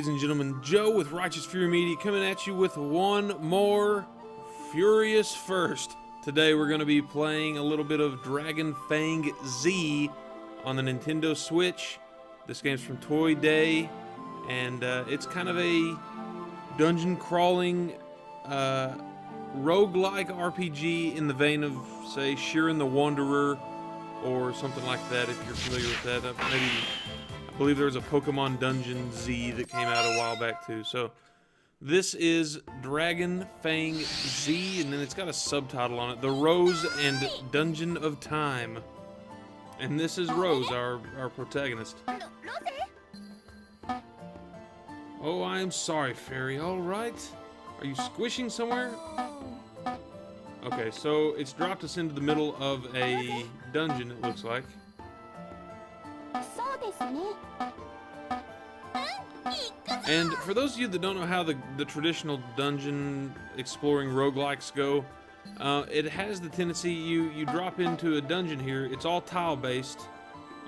ladies and gentlemen, Joe with Righteous Fury Media coming at you with one more Furious First. Today we're going to be playing a little bit of Dragon Fang Z on the Nintendo Switch. This game's from Toy Day, and it's kind of a dungeon crawling roguelike RPG in the vein of, say, Shiren the Wanderer or something like that, if you're familiar with that. Maybe, I believe there was a Pokemon Dungeon Z that came out a while back too. So this is Dragon Fang Z, and then it's got a subtitle on it, The Rose and Dungeon of Time. And this is Rose, our protagonist. Oh, I am sorry, fairy. All right. Are you squishing somewhere? Okay, so it's dropped us into the middle of a dungeon, it looks like. And for those of you that don't know how the traditional dungeon exploring roguelikes go, it has the tendency, you drop into a dungeon here, it's all tile based.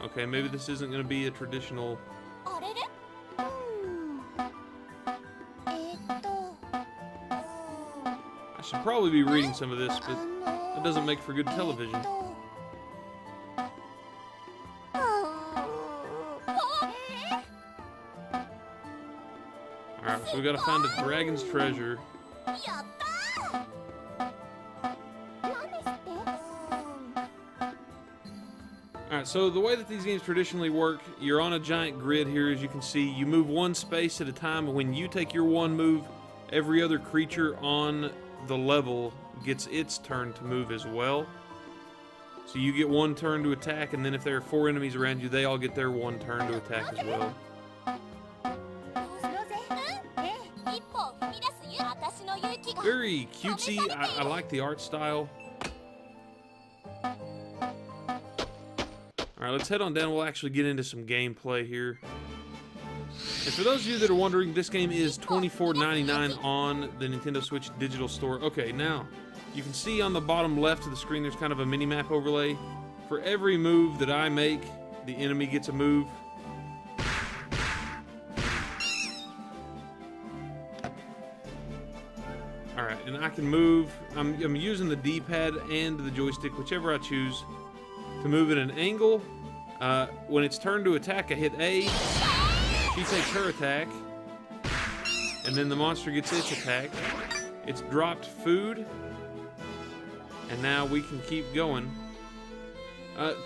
Okay, maybe this isn't going to be a traditional... I should probably be reading some of this, but that doesn't make for good television. Alright, so we gotta find a dragon's treasure. Alright, so the way that these games traditionally work, you're on a giant grid here, as you can see. You move one space at a time, and when you take your one move, every other creature on the level gets its turn to move as well. So you get one turn to attack, and then if there are 4 enemies around you, they all get their one turn to attack as well. Very cutesy. I like the art style. Alright, let's head on down. We'll actually get into some gameplay here. And for those of you that are wondering, this game is $24.99 on the Nintendo Switch Digital Store. Okay, now, you can see on the bottom left of the screen there's kind of a mini-map overlay. For every move that I make, the enemy gets a move. Alright, and I can move. I'm using the D-pad and the joystick, whichever I choose, to move at an angle. When it's turn to attack, I hit A. She takes her attack, and then the monster gets its attack. It's dropped food, and now we can keep going.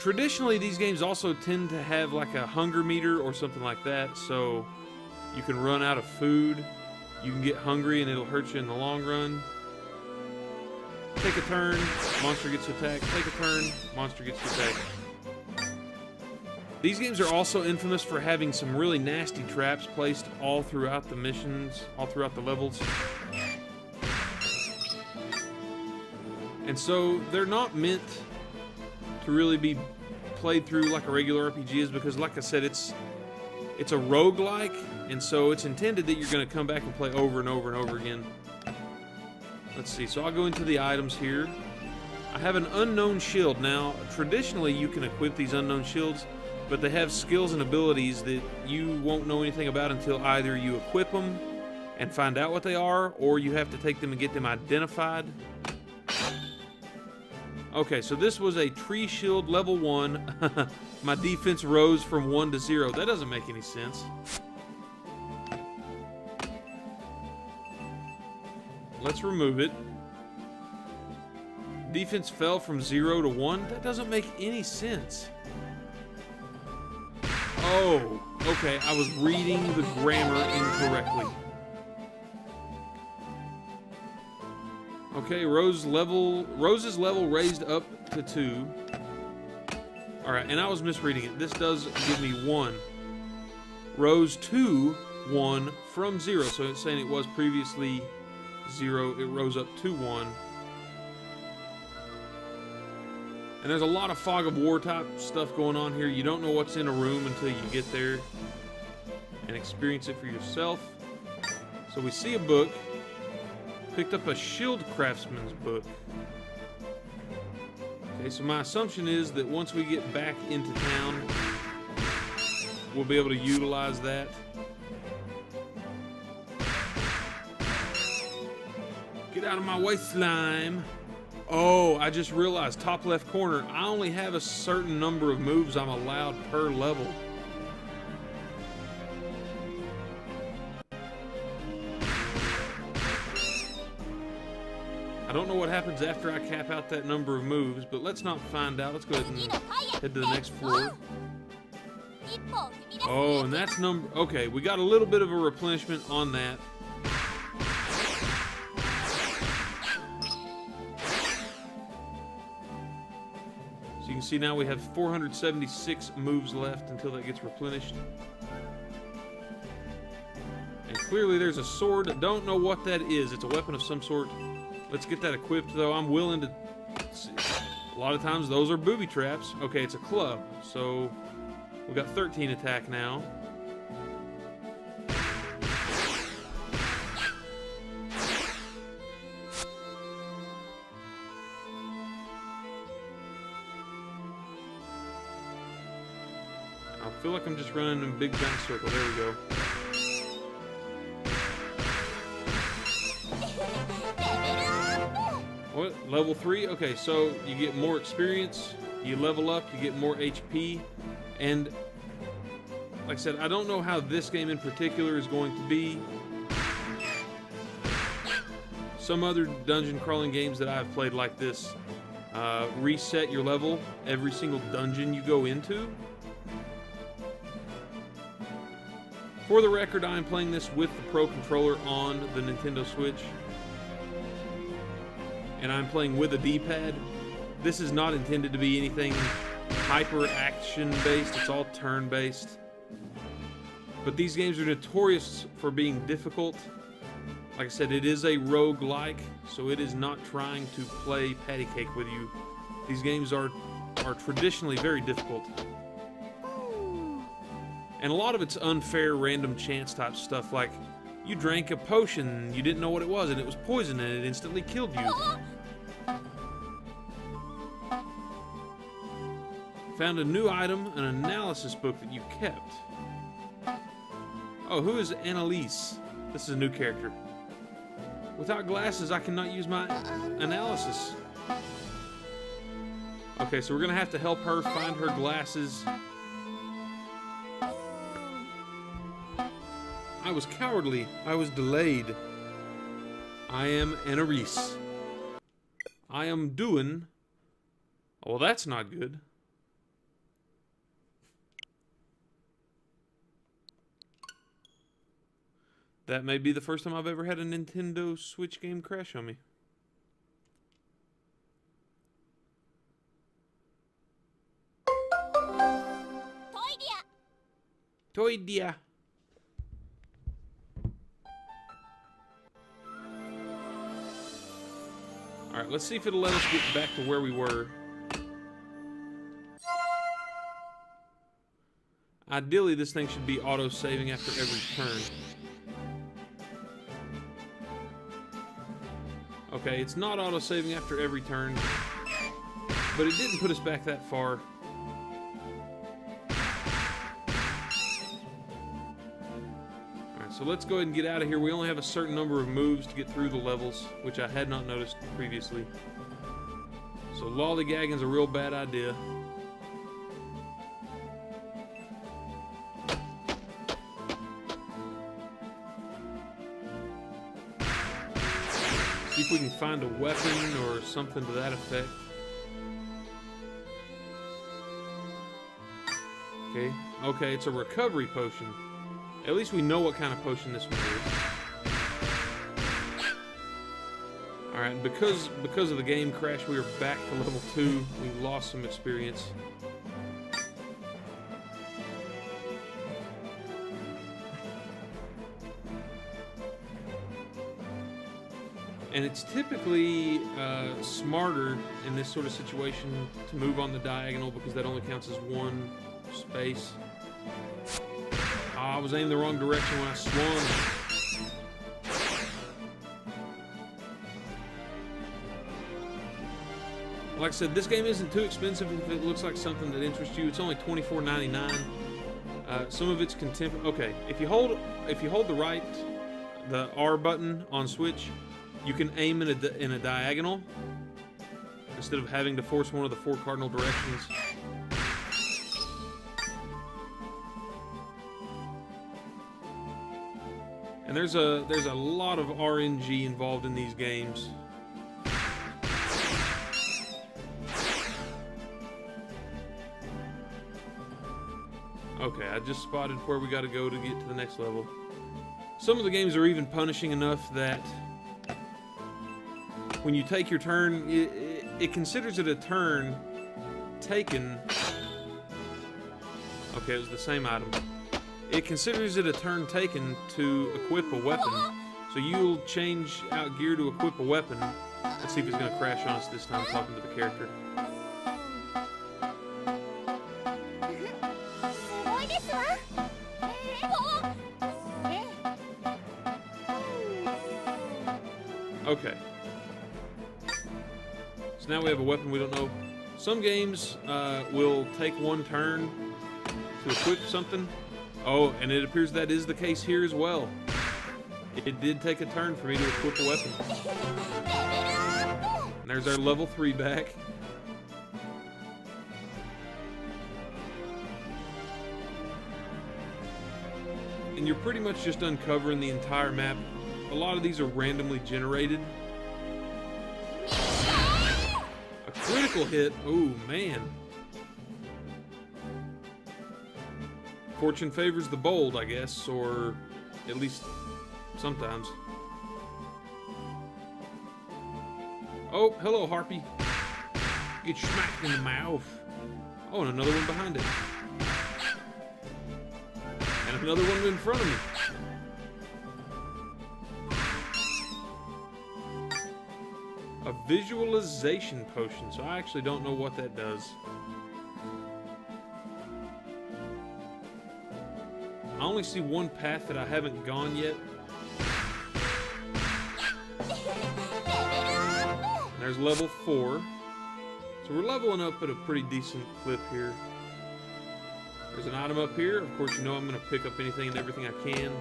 Traditionally, these games also tend to have like a hunger meter or something like that, so you can run out of food, you can get hungry, and it'll hurt you in the long run. Take a turn, monster gets attacked. Take a turn, monster gets attacked. These games are also infamous for having some really nasty traps placed all throughout the missions, all throughout the levels. And so they're not meant to really be played through like a regular RPG is, because like I said, it's a roguelike, and so it's intended that you're going to come back and play over and over and over again. Let's see, so I'll go into the items here. I have an unknown shield. Now, traditionally you can equip these unknown shields, but they have skills and abilities that you won't know anything about until either you equip them and find out what they are, or you have to take them and get them identified. Okay, so this was a tree shield level 1. My defense rose from 1 to 0. That doesn't make any sense. Let's remove it. Defense fell from 0 to 1. That doesn't make any sense. Oh, okay, I was reading the grammar incorrectly. Okay, Rose's level raised up to 2. Alright, and I was misreading it. This does give me 1. Rose to 1 from 0. So it's saying it was previously 0. It rose up to 1. And there's a lot of fog of war type stuff going on here. You don't know what's in a room until you get there and experience it for yourself. So we see a book. Picked up a shield craftsman's book. Okay, so my assumption is that once we get back into town, we'll be able to utilize that. Get out of my way, slime. Oh, I just realized, top left corner, I only have a certain number of moves I'm allowed per level. I don't know what happens after I cap out that number of moves, but let's not find out. Let's go ahead and head to the next floor. Oh, and that's number... Okay, we got a little bit of a replenishment on that. So you can see now we have 476 moves left until that gets replenished. And clearly there's a sword. Don't know what that is. It's a weapon of some sort. Let's get that equipped, though. I'm willing to... A lot of times those are booby traps. Okay, it's a club. So we got 13 attack now. I feel like I'm just running in a big giant circle. There we go. What? Level 3? Okay, so you get more experience, you level up, you get more HP, and like I said, I don't know how this game in particular is going to be. Some other dungeon crawling games that I've played like this reset your level every single dungeon you go into. For the record, I am playing this with the Pro Controller on the Nintendo Switch. And I'm playing with a D-pad. This is not intended to be anything hyper action based. It's all turn based. But these games are notorious for being difficult. Like I said, it is a roguelike, so it is not trying to play patty cake with you. These games are traditionally very difficult. And a lot of it's unfair, random chance type stuff, like you drank a potion, you didn't know what it was, and it was poison, and it instantly killed you. Found a new item, an analysis book that you kept. Oh, who is Annalise? This is a new character. Without glasses, I cannot use my analysis. Okay, so we're gonna have to help her find her glasses. I was cowardly. I was delayed. I am Annalise. I am doing... Well, that's not good. That may be the first time I've ever had a Nintendo Switch game crash on me. Toydia. Alright, let's see if it'll let us get back to where we were. Ideally, this thing should be auto-saving after every turn. Okay, it's not auto-saving after every turn, but it didn't put us back that far. Alright, so let's go ahead and get out of here. We only have a certain number of moves to get through the levels, which I had not noticed previously. So lollygagging's a real bad idea. See if we can find a weapon or something to that effect. Okay, okay, it's a recovery potion. At least we know what kind of potion this one is. Alright, because of the game crash, we are back to level 2. We lost some experience. And it's typically smarter in this sort of situation to move on the diagonal because that only counts as one space. I was aiming the wrong direction when I swung. Like I said, this game isn't too expensive if it looks like something that interests you. It's only $24.99. Some of it's contemporary. Okay, if you hold the R button on Switch, You can aim in a diagonal instead of having to force one of the 4 cardinal directions. And there's a lot of RNG involved in these games. Okay, I just spotted where we got to go to get to the next level. Some of the games are even punishing enough that when you take your turn, it considers it a turn taken. Okay, it was the same item. It considers it a turn taken to equip a weapon. So you'll change out gear to equip a weapon. Let's see if it's going to crash on us this time talking to the character. Okay. So now we have a weapon we don't know. Some games will take one turn to equip something. Oh, and it appears that is the case here as well. It did take a turn for me to equip a weapon. And there's our level 3 back. And you're pretty much just uncovering the entire map. A lot of these are randomly generated. A critical hit. Oh, man. Fortune favors the bold, I guess, or at least sometimes. Oh, hello, Harpy. Get smacked in the mouth. Oh, and another one behind it. And another one in front of me. A visualization potion, so I actually don't know what that does. I only see one path that I haven't gone yet. And there's level 4. So we're leveling up at a pretty decent clip here. There's an item up here. Of course, you know I'm going to pick up anything and everything I can.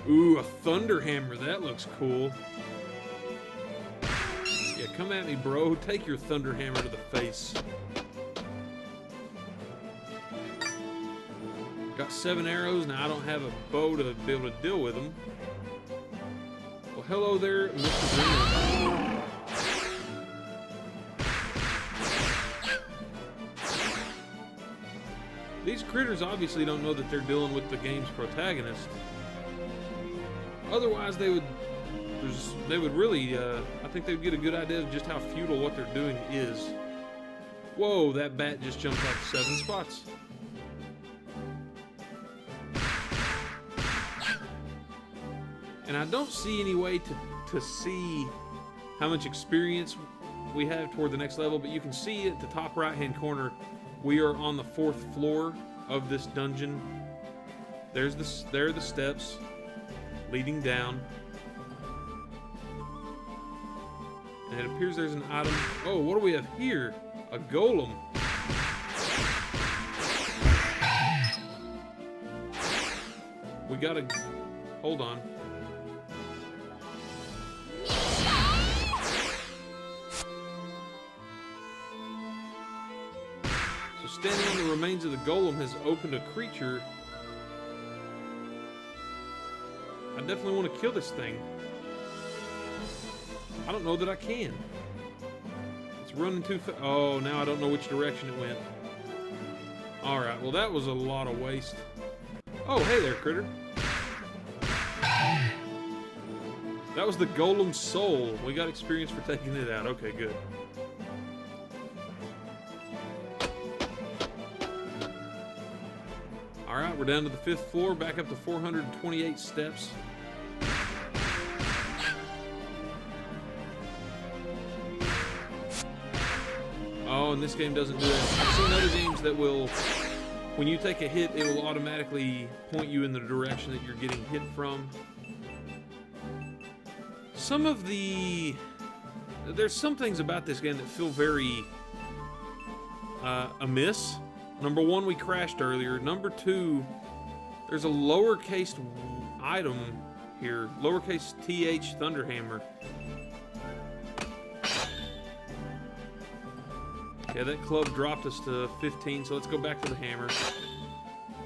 Ooh, a thunder hammer. That looks cool. Yeah, come at me, bro. Take your thunder hammer to the face. Got 7 arrows. Now, I don't have a bow to be able to deal with them. Well, hello there, Mr. Green. These critters obviously don't know that they're dealing with the game's protagonist. Otherwise, they would really, I think they would get a good idea of just how futile what they're doing is. Whoa, that bat just jumped like 7 spots. And I don't see any way to see how much experience we have toward the next level, but you can see at the top right-hand corner, we are on the 4th floor of this dungeon. There are the steps leading down. And it appears there's an item. Oh, what do we have here? A golem. We gotta... Hold on. So standing on the remains of the golem has opened a creature. I definitely want to kill this thing. I don't know that I can. It's running too fast. Oh, now I don't know which direction it went. Alright, well that was a lot of waste. Oh, hey there, critter. That was the golem's soul. We got experience for taking it out. Okay, good. Alright, we're down to the 5th floor, back up to 428 steps. Oh, and this game doesn't do that. I've seen other games that will, when you take a hit, it will automatically point you in the direction that you're getting hit from. There's some things about this game that feel very amiss. Number 1, we crashed earlier. Number 2, there's a lowercase item here. Lowercase TH Thunderhammer. Yeah, that club dropped us to 15, so let's go back to the hammer.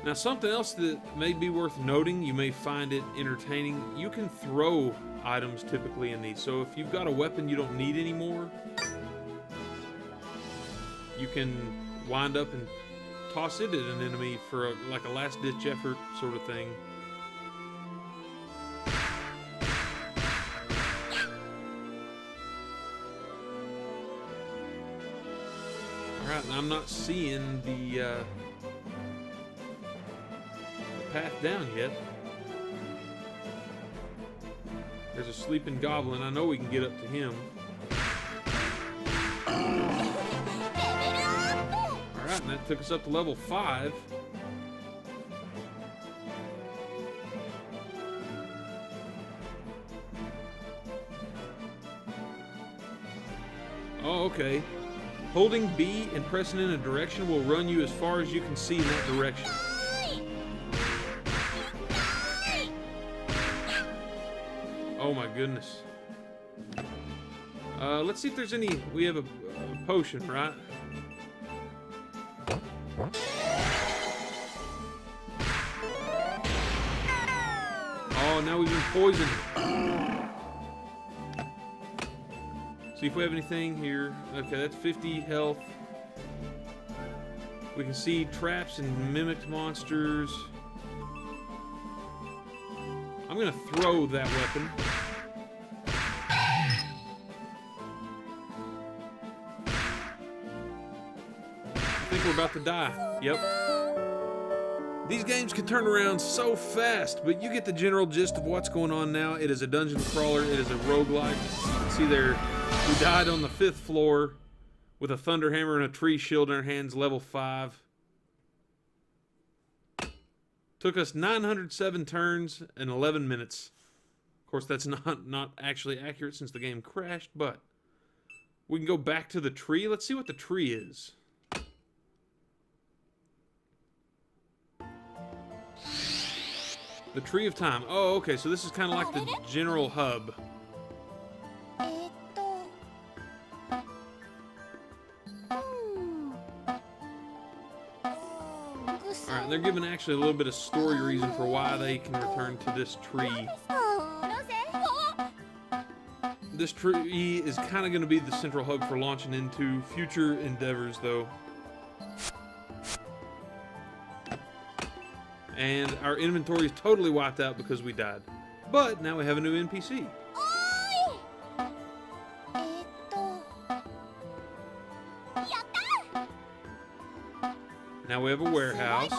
Now, something else that may be worth noting, you may find it entertaining, you can throw items typically in these. So if you've got a weapon you don't need anymore, you can wind up and toss it at an enemy for like a last-ditch effort sort of thing. Alright, I'm not seeing the path down yet. There's a sleeping goblin. I know we can get up to him. Alright, and that took us up to level 5. Oh, okay. Holding B and pressing in a direction will run you as far as you can see in that direction. Oh my goodness. Let's see if there's any... We have a potion, right? Oh, now we've been poisoned. See if we have anything here. Okay, that's 50 health. We can see traps and mimicked monsters. I'm gonna throw that weapon. I think we're about to die. Yep. These games can turn around so fast, but you get the general gist of what's going on now. It is a dungeon crawler. It is a roguelike. You can see there, we died on the 5th floor with a thunder hammer and a tree shield in our hands, level 5. Took us 907 turns and 11 minutes. Of course, that's not actually accurate since the game crashed, but we can go back to the tree. Let's see what the tree is. The Tree of Time. Oh, okay, so this is kind of like the general hub. Alright, they're giving actually a little bit of story reason for why they can return to this tree. This tree is kind of going to be the central hub for launching into future endeavors, though. And our inventory is totally wiped out because we died. But now we have a new NPC. Now we have a warehouse.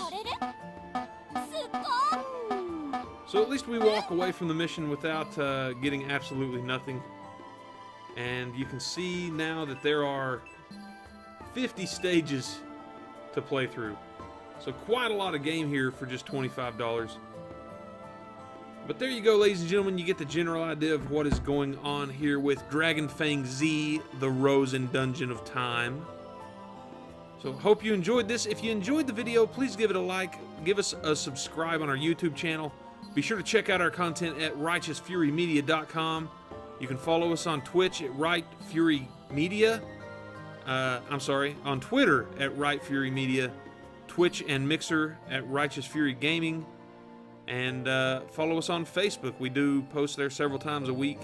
So at least we walk away from the mission without getting absolutely nothing. And you can see now that there are 50 stages to play through. So quite a lot of game here for just $25. But there you go, ladies and gentlemen. You get the general idea of what is going on here with Dragon Fang Z, the Rose and Dungeon of Time. So hope you enjoyed this. If you enjoyed the video, please give it a like. Give us a subscribe on our YouTube channel. Be sure to check out our content at righteousfurymedia.com. You can follow us on Twitch at rightfurymedia. On Twitter at rightfurymedia. Twitch and Mixer at Righteous Fury Gaming, and follow us on Facebook. We do post there several times a week,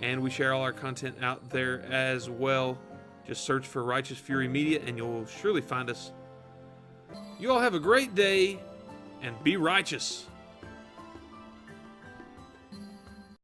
and we share all our content out there as well. Just search for Righteous Fury Media and you'll surely find us. You all have a great day and be righteous.